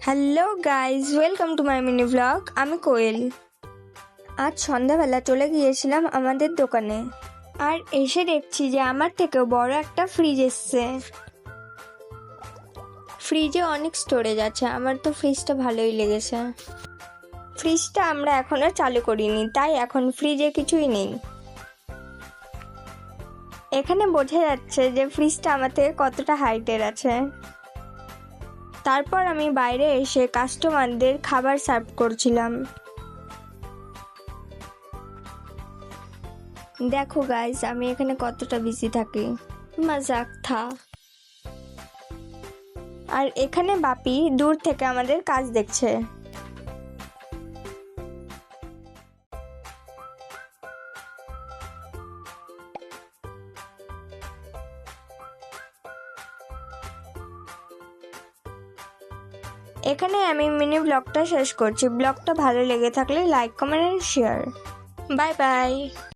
Hello guys, welcome to my mini blog. আমি কোয়েল। আজ সন্ধ্যাবেলা চলে গিয়েছিলাম আমাদের দোকানে, আর এসে দেখছি যে আমার থেকেও বড় একটা ফ্রিজ এসছে। ফ্রিজে অনেক স্টোরেজ আছে, আমার তো ফ্রিজটা ভালোই লেগেছে। ফ্রিজটা আমরা এখনো চালু করিনি, তাই এখন ফ্রিজে কিছুই নেই। এখানে বোঝা যাচ্ছে যে ফ্রিজটা আমার থেকে কতটা হাইটের আছে। তারপর আমি বাইরে এসে কাস্টমারদের খাবার সার্ভ করছিলাম। দেখো গাইস, আমি এখানে কতটা বিজি থাকি, মজাক থা। আর এখানে বাপি দূর থেকে আমাদের কাজ দেখছে। এখানে আমি মিনি ব্লগটা শেষ করছি। ব্লগটা ভালো লেগে থাকলে like, comment and share. Bye by.